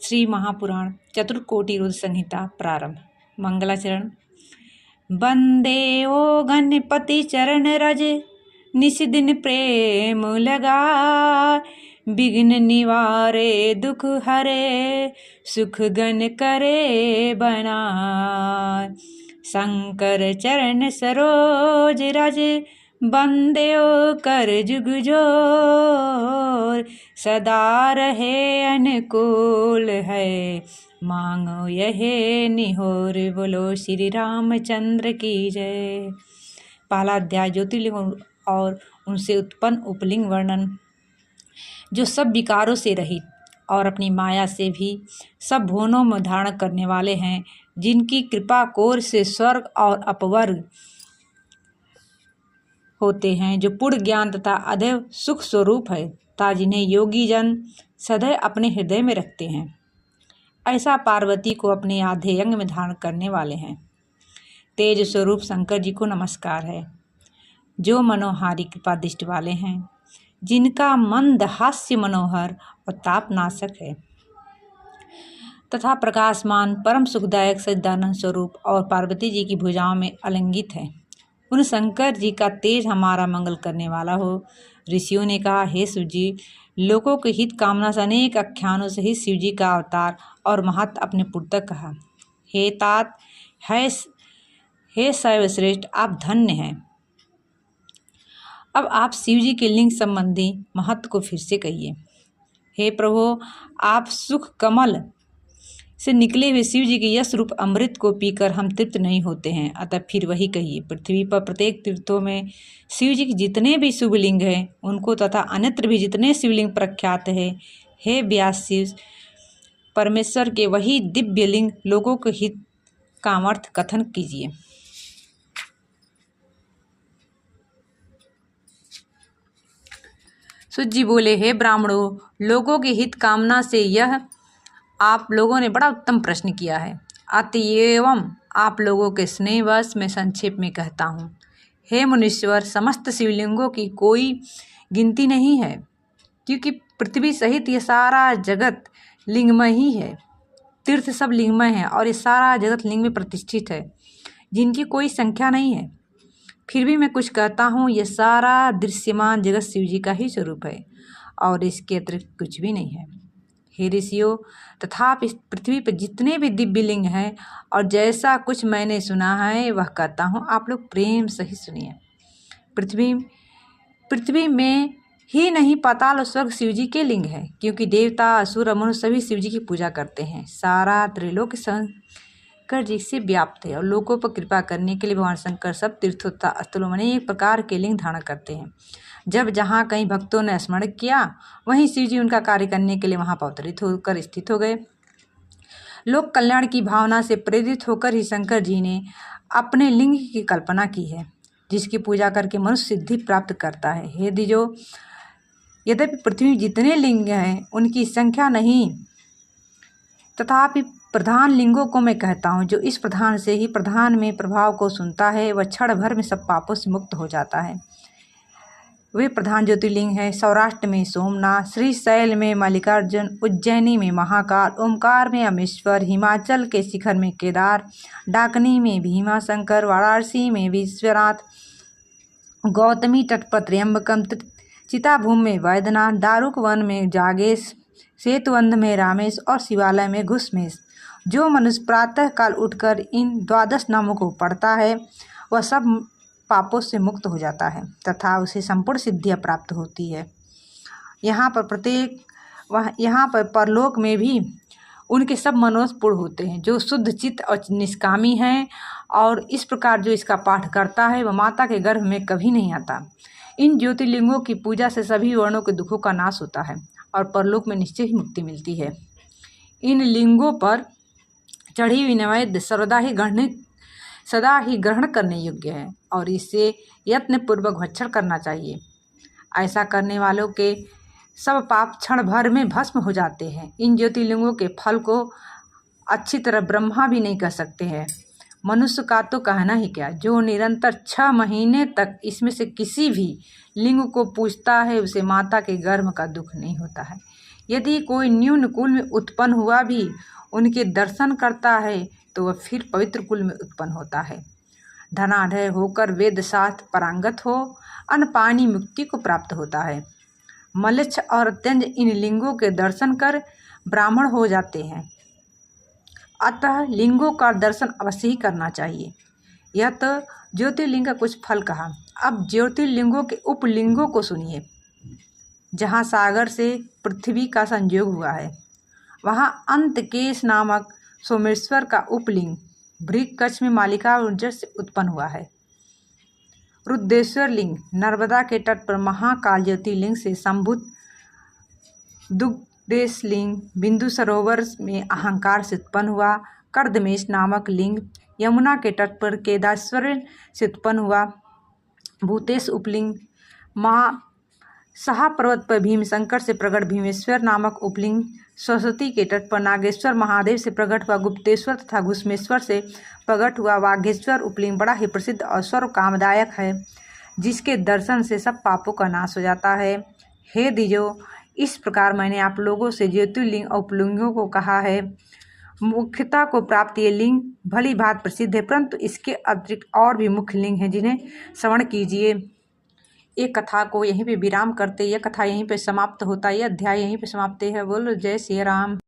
श्री महापुराण चतुर्कोटि रुद्र संहिता प्रारंभ। मंगलाचरण। वंदे ओ गणपति चरण रज, निस दिन प्रेम लगा। विघ्न निवारे दुख हरे, सुख गण करे बना। शंकर चरण सरोज रज, बंदेओ कर जुग जोर। सदा रहे अनुकूल है, मांगो यह निहोर। बोलो श्री रामचंद्र की जय। पहला अध्याय ज्योतिर्लिंग और उनसे उत्पन्न उपलिंग वर्णन। जो सब विकारों से रहित और अपनी माया से भी सब भुवनों में धारण करने वाले हैं, जिनकी कृपा कोर से स्वर्ग और अपवर्ग होते हैं, जो पूर्ण ज्ञान तथा अदैव सुख स्वरूप है, तथा जिन्हें योगी जन सदैव अपने हृदय में रखते हैं, ऐसा पार्वती को अपने आधे अंग में धारण करने वाले हैं। तेज स्वरूप शंकर जी को नमस्कार है, जो मनोहारी कृपा दृष्टि वाले हैं, जिनका मंद हास्य मनोहर और तापनाशक है, तथा प्रकाशमान परम सुखदायक सच्चिदानंद स्वरूप और पार्वती जी की भुजाओं में अलंगित है। उन शंकर जी का तेज हमारा मंगल करने वाला हो। ऋषियों ने कहा, हे शिव जी, लोगों के हित कामना से अनेक आख्यानों से ही शिव जी का अवतार और महत्व अपने पूर्वक कहा। हे तात, हे सर्वश्रेष्ठ, आप धन्य हैं। अब आप शिव जी के लिंग संबंधी महत्व को फिर से कहिए। हे प्रभु, आप सुख कमल से निकले हुए शिव जी के यश रूप अमृत को पीकर हम तृप्त नहीं होते हैं, अतः फिर वही कहिए। पृथ्वी पर प्रत्येक तीर्थों में शिव जी के जितने भी शुभलिंग हैं, उनको तथा अन्यत्र भी जितने शिवलिंग प्रख्यात है, हे व्यास शिव परमेश्वर के वही दिव्य लिंग लोगों के हित का अर्थ कथन कीजिए। सूत जी बोले, हे ब्राह्मणों, लोगों के हित कामना से यह आप लोगों ने बड़ा उत्तम प्रश्न किया है। अतएव आप लोगों के स्नेहवश मैं संक्षेप में कहता हूँ। हे मुनीश्वर, समस्त शिवलिंगों की कोई गिनती नहीं है, क्योंकि पृथ्वी सहित ये सारा जगत लिंगमय ही है। तीर्थ सब लिंगमय हैं और ये सारा जगत लिंग में प्रतिष्ठित है, जिनकी कोई संख्या नहीं है। फिर भी मैं कुछ कहता हूँ, ये सारा दृश्यमान जगत शिव जी का ही स्वरूप है और इसके अतिरिक्त कुछ भी नहीं है। हे ऋषियों, तथापि इस पृथ्वी पर जितने भी दिव्य लिंग हैं और जैसा कुछ मैंने सुना है वह कहता हूँ, आप लोग प्रेम से ही सुनिए। पृथ्वी में ही नहीं, पाताल और स्वर्ग शिव जी के लिंग है, क्योंकि देवता असुर मनुष्य सभी शिव जी की पूजा करते हैं। सारा त्रिलोक शंकर जी से व्याप्त है और लोगों पर कृपा करने के लिए भगवान शंकर सब तीर्थों तथा स्थलों में अनेक प्रकार के लिंग धारण करते हैं। जब जहाँ कहीं भक्तों ने स्मरण किया, वहीं शिव जी उनका कार्य करने के लिए वहाँ पर अवतरित होकर स्थित हो गए। लोक कल्याण की भावना से प्रेरित होकर ही शंकर जी ने अपने लिंग की कल्पना की है, जिसकी पूजा करके मनुष्य सिद्धि प्राप्त करता है। हे द्विजो, यद्यपि पृथ्वी में जितने लिंग हैं उनकी संख्या नहीं, तथापि प्रधान लिंगों को मैं कहता हूँ। जो इस प्रधान से ही प्रधान में प्रभाव को सुनता है, वह क्षण भर में सब पापों से मुक्त हो जाता है। वे प्रधान ज्योतिर्लिंग हैं। सौराष्ट्र में सोमनाथ, श्रीशैल में मल्लिकार्जुन, उज्जैनी में महाकाल, ओमकार में अमेश्वर, हिमाचल के शिखर में केदार, डाकनी में भीमाशंकर, वाराणसी में विश्वनाथ, गौतमी तट पर त्र्यंबकम, चिताभूमि में वैद्यनाथ, दारुक वन में जागेश, सेतुवंध में रामेश और शिवालय में घुसमेश। जो मनुष्य प्रातः काल उठकर इन 12 नामों को पढ़ता है, वह सब पापों से मुक्त हो जाता है तथा उसे संपूर्ण सिद्धियाँ प्राप्त होती है। यहाँ पर परलोक में भी उनके सब मनोरथ पूर्ण होते हैं, जो शुद्ध चित्त और निष्कामी हैं, और इस प्रकार जो इसका पाठ करता है वह माता के गर्भ में कभी नहीं आता। इन ज्योतिर्लिंगों की पूजा से सभी वर्णों के दुखों का नाश होता है और परलोक में निश्चय ही मुक्ति मिलती है। इन लिंगों पर चढ़ी हुई नैवेद्य सदा ही ग्रहण करने योग्य है और इसे यत्नपूर्वक भक्षण करना चाहिए। ऐसा करने वालों के सब पाप क्षण भर में भस्म हो जाते हैं। इन ज्योतिर्लिंगों के फल को अच्छी तरह ब्रह्मा भी नहीं कह सकते हैं, मनुष्य का तो कहना ही क्या। जो निरंतर 6 महीने तक इसमें से किसी भी लिंग को पूजता है, उसे माता के गर्भ का दुख नहीं होता है। यदि कोई न्यून कुल में उत्पन्न हुआ भी उनके दर्शन करता है तो वह फिर पवित्र कुल में उत्पन्न होता है। धनाढ्य होकर वेद शास्त्र पारंगत हो अन्नपानी मुक्ति को प्राप्त होता है। मलेच्छ और त्यंज इन लिंगों के दर्शन कर ब्राह्मण हो जाते हैं। अतः लिंगों का दर्शन अवश्य ही करना चाहिए। यह तो ज्योतिर्लिंग का कुछ फल कहा। अब ज्योतिर्लिंगों के उपलिंगों को सुनिए। जहाँ सागर से पृथ्वी का संयोग हुआ है वहाँ अंतकेश नामक सोमेश्वर का उपलिंग भृग कच्छ में मालिका ऊर्जा से उत्पन्न हुआ है। रुद्रेश्वर लिंग नर्मदा के तट पर महाकाल ज्योतिर्लिंग से संभूत दुग्धेश लिंग बिंदु सरोवर में अहंकार से उत्पन्न हुआ। कर्दमेश नामक लिंग यमुना के तट पर केदारेश्वर से उत्पन्न हुआ। भूतेश उपलिंग सहा पर्वत पर भीमशंकर से प्रकट भीमेश्वर नामक उपलिंग सरस्वती के तट पर नागेश्वर महादेव से प्रकट हुआ। गुप्तेश्वर तथा घुसमेश्वर से प्रकट हुआ वाघेश्वर उपलिंग बड़ा ही प्रसिद्ध और सर्व कामदायक है, जिसके दर्शन से सब पापों का नाश हो जाता है। हे द्विजो, इस प्रकार मैंने आप लोगों से ज्योतिर्लिंग और उपलिंगों को कहा है। मुख्यता को प्राप्त ये लिंग भली भांति प्रसिद्ध है, परंतु इसके अतिरिक्त और भी मुख्य लिंग हैं जिन्हें श्रवण कीजिए। एक कथा को यहीं पे विराम करते, यह कथा यहीं पे समाप्त होता है, यह अध्याय यहीं पे समाप्त है। बोलो जय श्री राम।